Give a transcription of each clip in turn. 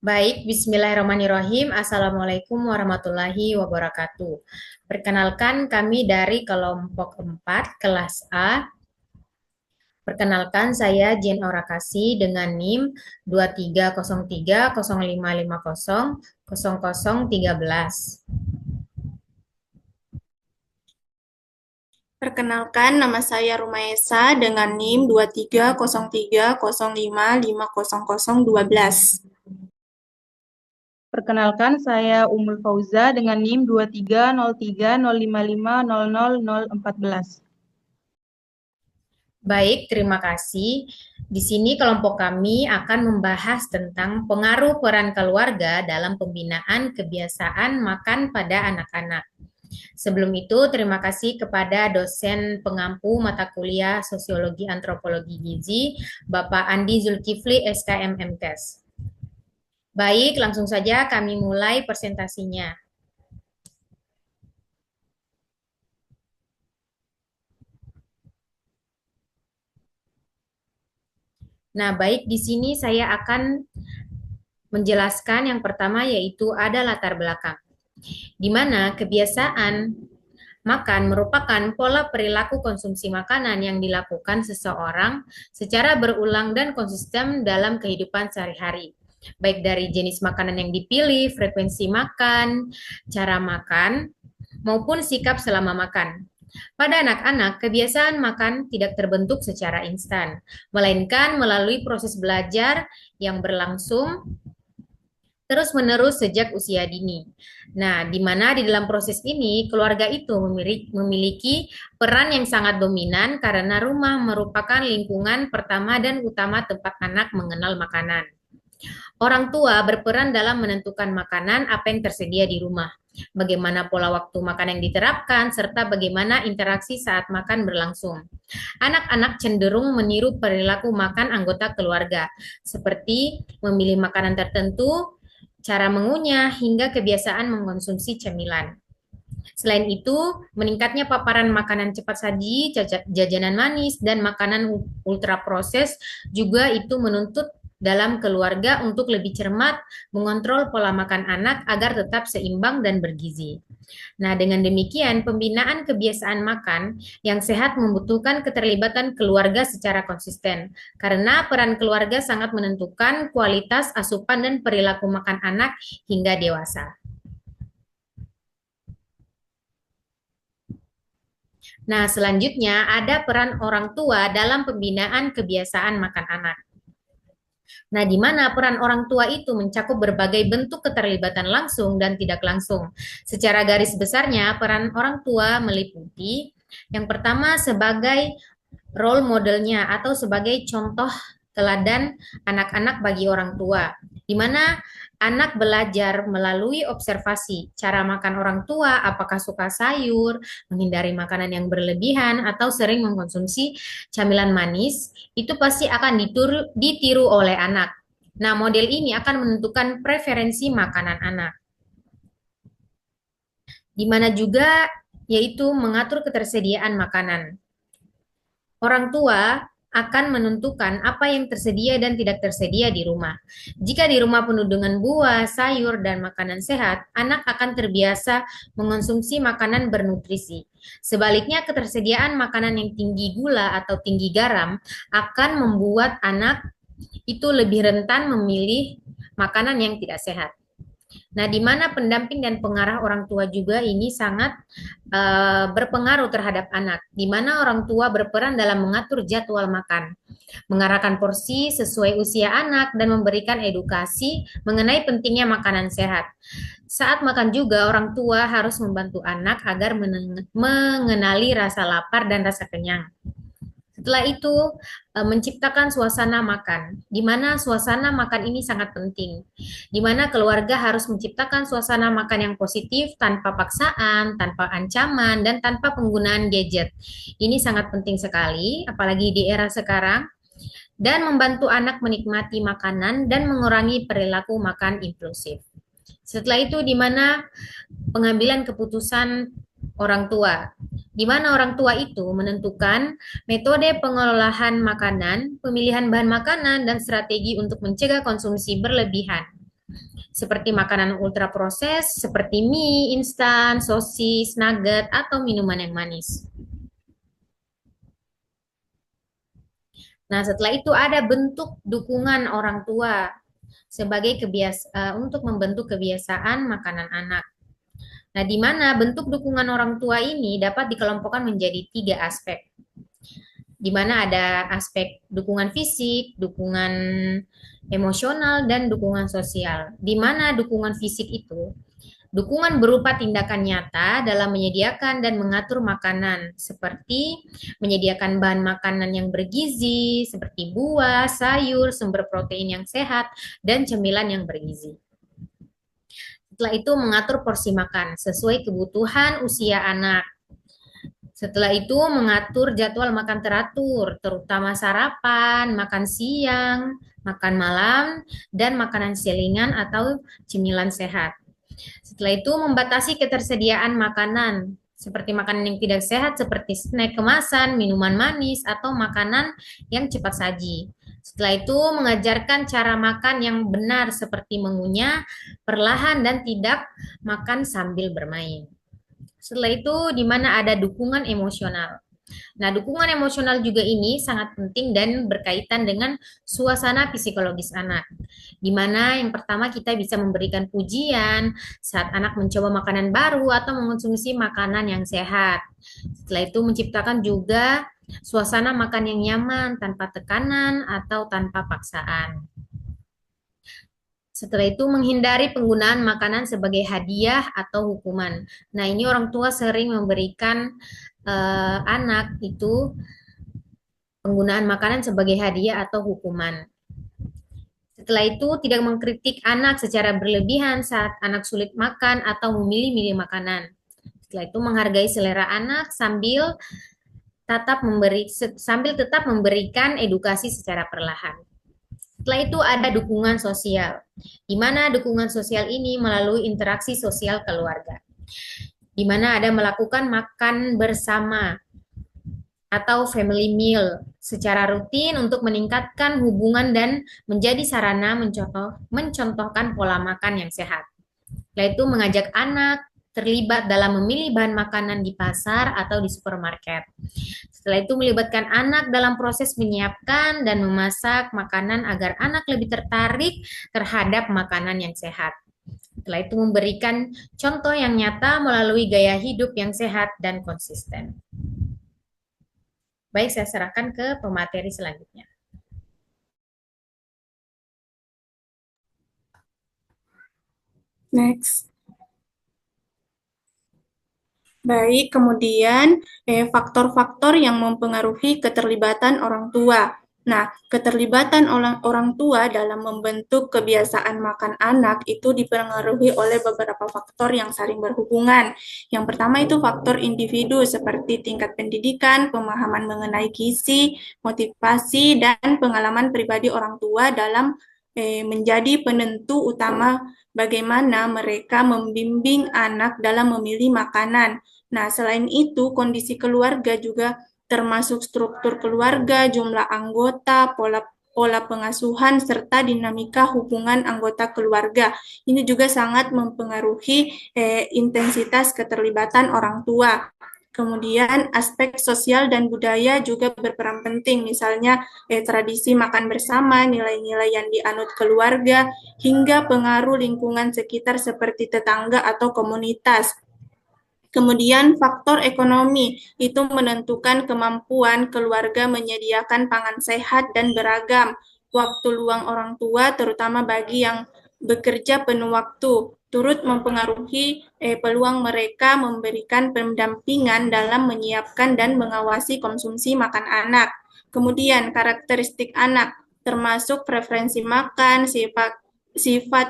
Baik, bismillahirrahmanirrahim. Assalamualaikum warahmatullahi wabarakatuh. Perkenalkan kami dari kelompok 4 kelas A. Perkenalkan saya Jen Orakasi dengan NIM 230305500013. Perkenalkan, nama saya Rumaesa dengan NIM 2303055012. Perkenalkan, saya Umul Fauza dengan NIM 230305500014. Baik, terima kasih. Di sini kelompok kami akan membahas tentang pengaruh peran keluarga dalam pembinaan kebiasaan makan pada anak-anak. Sebelum itu, terima kasih kepada dosen pengampu mata kuliah Sosiologi Antropologi Gizi, Bapak Andi Zulkifli, SKM MKes. Baik, langsung saja kami mulai presentasinya. Nah, baik, di sini saya akan menjelaskan yang pertama yaitu ada latar belakang, di mana kebiasaan makan merupakan pola perilaku konsumsi makanan yang dilakukan seseorang secara berulang dan konsisten dalam kehidupan sehari-hari. Baik dari jenis makanan yang dipilih, frekuensi makan, cara makan, maupun sikap selama makan. Pada anak-anak, kebiasaan makan tidak terbentuk secara instan, melainkan melalui proses belajar yang berlangsung terus-menerus sejak usia dini. Nah, di mana di dalam proses ini keluarga itu memiliki peran yang sangat dominan karena rumah merupakan lingkungan pertama dan utama tempat anak mengenal makanan. Orang tua berperan dalam menentukan makanan apa yang tersedia di rumah, bagaimana pola waktu makan yang diterapkan, serta bagaimana interaksi saat makan berlangsung. Anak-anak cenderung meniru perilaku makan anggota keluarga, seperti memilih makanan tertentu, cara mengunyah, hingga kebiasaan mengkonsumsi cemilan. Selain itu, meningkatnya paparan makanan cepat saji, jajanan manis, dan makanan ultra proses juga itu menuntut dalam keluarga untuk lebih cermat mengontrol pola makan anak agar tetap seimbang dan bergizi. Nah, dengan demikian, pembinaan kebiasaan makan yang sehat membutuhkan keterlibatan keluarga secara konsisten, karena peran keluarga sangat menentukan kualitas asupan dan perilaku makan anak hingga dewasa. Nah, selanjutnya ada peran orang tua dalam pembinaan kebiasaan makan anak. Nah, di mana peran orang tua itu mencakup berbagai bentuk keterlibatan langsung dan tidak langsung. Secara garis besarnya, peran orang tua meliputi yang pertama sebagai role modelnya atau sebagai contoh teladan anak-anak bagi orang tua, di mana anak belajar melalui observasi cara makan orang tua, apakah suka sayur, menghindari makanan yang berlebihan, atau sering mengkonsumsi camilan manis, itu pasti akan ditiru oleh anak. Nah, model ini akan menentukan preferensi makanan anak, di mana juga yaitu mengatur ketersediaan makanan. Orang tua akan menentukan apa yang tersedia dan tidak tersedia di rumah. Jika di rumah penuh dengan buah, sayur, dan makanan sehat, anak akan terbiasa mengonsumsi makanan bernutrisi. Sebaliknya, ketersediaan makanan yang tinggi gula atau tinggi garam akan membuat anak itu lebih rentan memilih makanan yang tidak sehat. Nah, di mana pendamping dan pengarah orang tua juga ini sangat berpengaruh terhadap anak, di mana orang tua berperan dalam mengatur jadwal makan, mengarahkan porsi sesuai usia anak, dan memberikan edukasi mengenai pentingnya makanan sehat. Saat makan juga, orang tua harus membantu anak agar mengenali rasa lapar dan rasa kenyang. Setelah itu, menciptakan suasana makan, di mana suasana makan ini sangat penting, di mana keluarga harus menciptakan suasana makan yang positif, tanpa paksaan, tanpa ancaman, dan tanpa penggunaan gadget. Ini sangat penting sekali, apalagi di era sekarang, dan membantu anak menikmati makanan dan mengurangi perilaku makan impulsif. Setelah itu, di mana pengambilan keputusan orang tua, di mana orang tua itu menentukan metode pengolahan makanan, pemilihan bahan makanan, dan strategi untuk mencegah konsumsi berlebihan. seperti makanan ultraproses seperti mie instan, sosis, nugget, atau minuman yang manis. Nah, setelah itu ada bentuk dukungan orang tua sebagai untuk membentuk kebiasaan makanan anak. Nah, di mana bentuk dukungan orang tua ini dapat dikelompokkan menjadi 3 aspek, di mana ada aspek dukungan fisik, dukungan emosional, dan dukungan sosial. Di mana dukungan fisik itu, dukungan berupa tindakan nyata dalam menyediakan dan mengatur makanan, seperti menyediakan bahan makanan yang bergizi, seperti buah, sayur, sumber protein yang sehat, dan cemilan yang bergizi. Setelah itu mengatur porsi makan sesuai kebutuhan usia anak. Setelah itu mengatur jadwal makan teratur, terutama sarapan, makan siang, makan malam, dan makanan selingan atau cemilan sehat. Setelah itu membatasi ketersediaan makanan, seperti makanan yang tidak sehat seperti snack kemasan, minuman manis, atau makanan yang cepat saji. Setelah itu mengajarkan cara makan yang benar seperti mengunyah perlahan dan tidak makan sambil bermain. Setelah itu di mana ada dukungan emosional. Nah, dukungan emosional juga ini sangat penting dan berkaitan dengan suasana psikologis anak. Di mana yang pertama kita bisa memberikan pujian saat anak mencoba makanan baru atau mengonsumsi makanan yang sehat. Setelah itu menciptakan juga suasana makan yang nyaman tanpa tekanan atau tanpa paksaan. Setelah itu menghindari penggunaan makanan sebagai hadiah atau hukuman. Nah, ini orang tua sering memberikan anak itu penggunaan makanan sebagai hadiah atau hukuman. Setelah itu tidak mengkritik anak secara berlebihan saat anak sulit makan atau memilih-milih makanan. Setelah itu menghargai selera anak sambil tetap memberikan edukasi secara perlahan. Setelah itu ada dukungan sosial, di mana dukungan sosial ini melalui interaksi sosial keluarga, di mana ada melakukan makan bersama atau family meal secara rutin untuk meningkatkan hubungan dan menjadi sarana mencontohkan pola makan yang sehat. Setelah itu mengajak anak terlibat dalam memilih bahan makanan di pasar atau di supermarket. Setelah itu melibatkan anak dalam proses menyiapkan dan memasak makanan agar anak lebih tertarik terhadap makanan yang sehat. Setelah itu memberikan contoh yang nyata melalui gaya hidup yang sehat dan konsisten. Baik, saya serahkan ke pemateri selanjutnya. Next. Baik, kemudian faktor-faktor yang mempengaruhi keterlibatan orang tua. Nah, keterlibatan orang tua dalam membentuk kebiasaan makan anak itu dipengaruhi oleh beberapa faktor yang saling berhubungan. Yang pertama itu faktor individu seperti tingkat pendidikan, pemahaman mengenai gizi, motivasi, dan pengalaman pribadi orang tua dalam menjadi penentu utama bagaimana mereka membimbing anak dalam memilih makanan. Nah, selain itu, kondisi keluarga juga termasuk struktur keluarga, jumlah anggota, pola pengasuhan, serta dinamika hubungan anggota keluarga. Ini juga sangat mempengaruhi intensitas keterlibatan orang tua. Kemudian aspek sosial dan budaya juga berperan penting, misalnya tradisi makan bersama, nilai-nilai yang dianut keluarga, hingga pengaruh lingkungan sekitar seperti tetangga atau komunitas. Kemudian faktor ekonomi itu menentukan kemampuan keluarga menyediakan pangan sehat dan beragam. Waktu luang orang tua, terutama bagi yang bekerja penuh waktu, turut mempengaruhi peluang mereka memberikan pendampingan dalam menyiapkan dan mengawasi konsumsi makan anak. Kemudian karakteristik anak termasuk preferensi makan, sifat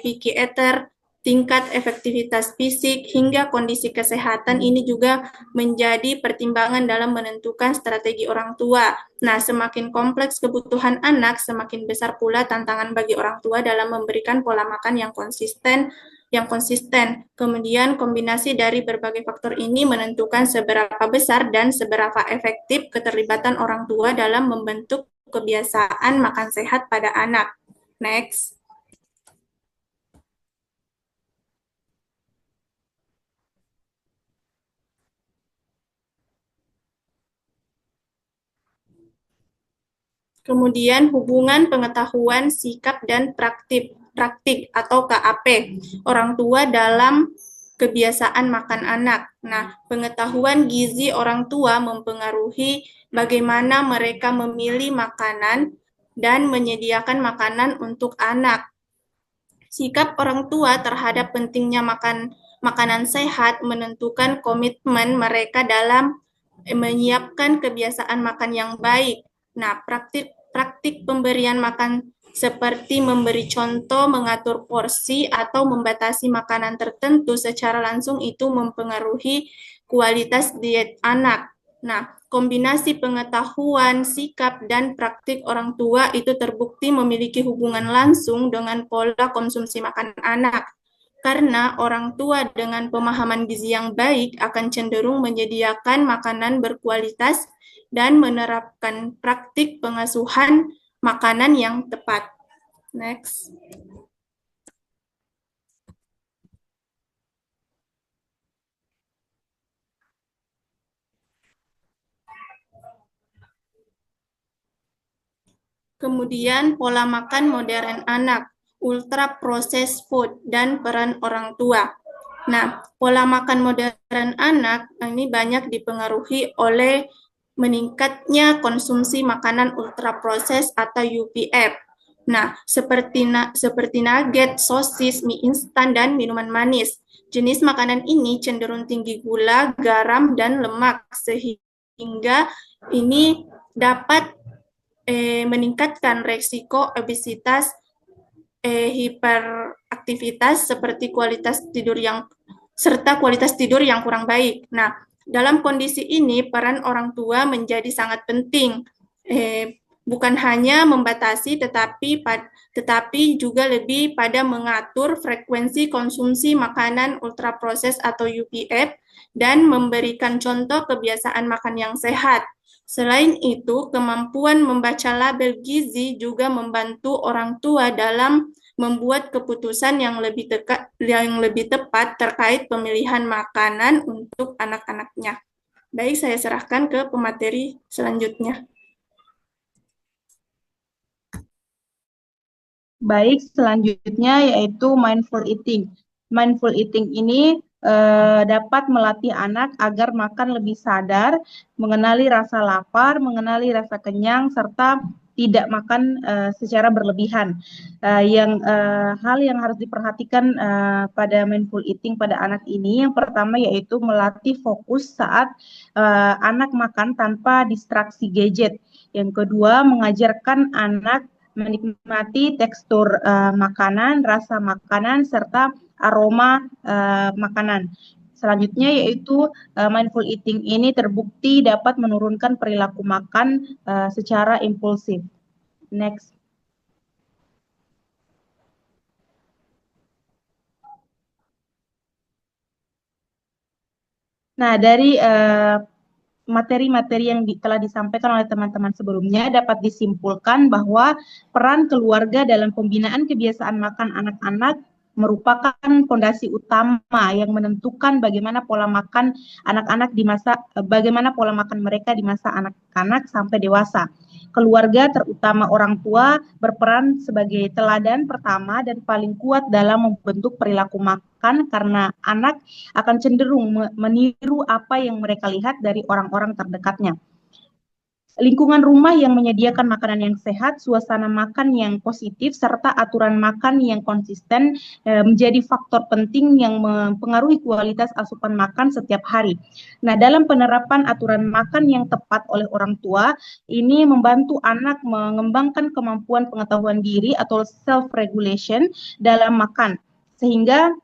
picky eater, tingkat efektivitas fisik, hingga kondisi kesehatan ini juga menjadi pertimbangan dalam menentukan strategi orang tua. Nah, semakin kompleks kebutuhan anak, semakin besar pula tantangan bagi orang tua dalam memberikan pola makan yang konsisten. Kemudian kombinasi dari berbagai faktor ini menentukan seberapa besar dan seberapa efektif keterlibatan orang tua dalam membentuk kebiasaan makan sehat pada anak. Next. Kemudian hubungan pengetahuan, sikap, dan praktik atau KAP orang tua dalam kebiasaan makan anak. Nah, pengetahuan gizi orang tua mempengaruhi bagaimana mereka memilih makanan dan menyediakan makanan untuk anak. Sikap orang tua terhadap pentingnya makanan sehat menentukan komitmen mereka dalam menyiapkan kebiasaan makan yang baik. Nah, praktik pemberian makan seperti memberi contoh, mengatur porsi, atau membatasi makanan tertentu secara langsung itu mempengaruhi kualitas diet anak. Nah, kombinasi pengetahuan, sikap, dan praktik orang tua itu terbukti memiliki hubungan langsung dengan pola konsumsi makan anak. Karena orang tua dengan pemahaman gizi yang baik akan cenderung menyediakan makanan berkualitas dan menerapkan praktik pengasuhan makanan yang tepat. Next. Kemudian pola makan modern anak, ultra processed food, dan peran orang tua. Nah, pola makan modern anak ini banyak dipengaruhi oleh meningkatnya konsumsi makanan ultra proses atau UPF. Nah, seperti nugget, sosis, mie instan, dan minuman manis. Jenis makanan ini cenderung tinggi gula, garam, dan lemak, sehingga ini dapat meningkatkan resiko obesitas, hiperaktivitas seperti kualitas tidur yang kurang baik. Nah, dalam kondisi ini peran orang tua menjadi sangat penting. Bukan hanya membatasi tetapi juga lebih pada mengatur frekuensi konsumsi makanan ultraproses atau UPF dan memberikan contoh kebiasaan makan yang sehat. Selain itu, kemampuan membaca label gizi juga membantu orang tua dalam membuat keputusan yang lebih tepat terkait pemilihan makanan untuk anak-anaknya. Baik, saya serahkan ke pemateri selanjutnya. Baik, selanjutnya yaitu mindful eating. Mindful eating ini dapat melatih anak agar makan lebih sadar, mengenali rasa lapar, mengenali rasa kenyang, serta tidak makan secara berlebihan. Hal yang harus diperhatikan pada mindful eating pada anak ini, yang pertama yaitu melatih fokus saat anak makan tanpa distraksi gadget. Yang kedua, mengajarkan anak menikmati tekstur makanan, rasa makanan, serta aroma makanan. Selanjutnya yaitu mindful eating ini terbukti dapat menurunkan perilaku makan secara impulsif. Next. Nah, dari materi-materi yang telah disampaikan oleh teman-teman sebelumnya dapat disimpulkan bahwa peran keluarga dalam pembinaan kebiasaan makan anak-anak merupakan fondasi utama yang menentukan bagaimana pola makan mereka di masa anak-anak sampai dewasa. Keluarga, terutama orang tua, berperan sebagai teladan pertama dan paling kuat dalam membentuk perilaku makan karena anak akan cenderung meniru apa yang mereka lihat dari orang-orang terdekatnya. Lingkungan rumah yang menyediakan makanan yang sehat, suasana makan yang positif, serta aturan makan yang konsisten menjadi faktor penting yang mempengaruhi kualitas asupan makan setiap hari. Nah, dalam penerapan aturan makan yang tepat oleh orang tua, ini membantu anak mengembangkan kemampuan pengetahuan diri atau self-regulation dalam makan, sehingga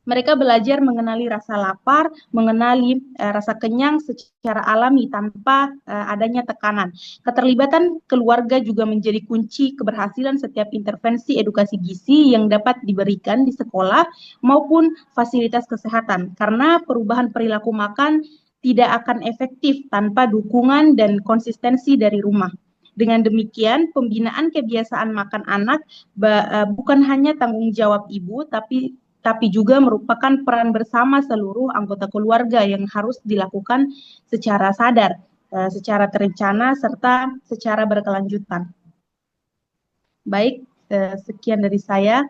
mereka belajar mengenali rasa lapar, mengenali rasa kenyang secara alami tanpa adanya tekanan. Keterlibatan keluarga juga menjadi kunci keberhasilan setiap intervensi edukasi gizi yang dapat diberikan di sekolah maupun fasilitas kesehatan. Karena perubahan perilaku makan tidak akan efektif tanpa dukungan dan konsistensi dari rumah. Dengan demikian, pembinaan kebiasaan makan anak bukan hanya tanggung jawab ibu, tapi juga merupakan peran bersama seluruh anggota keluarga yang harus dilakukan secara sadar. secara terencana serta secara berkelanjutan. Baik, sekian dari saya.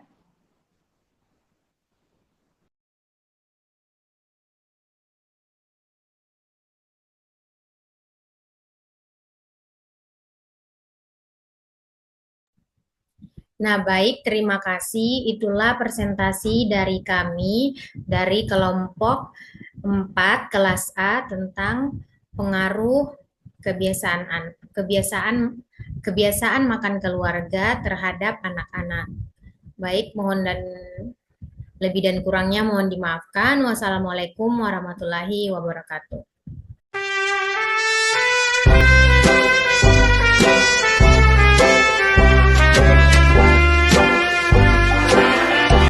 Nah, baik, terima kasih. Itulah presentasi dari kami dari kelompok 4 kelas A tentang pengaruh kebiasaan kebiasaan makan keluarga terhadap anak-anak. Baik, mohon dan lebih dan kurangnya mohon dimaafkan. Wassalamualaikum warahmatullahi wabarakatuh.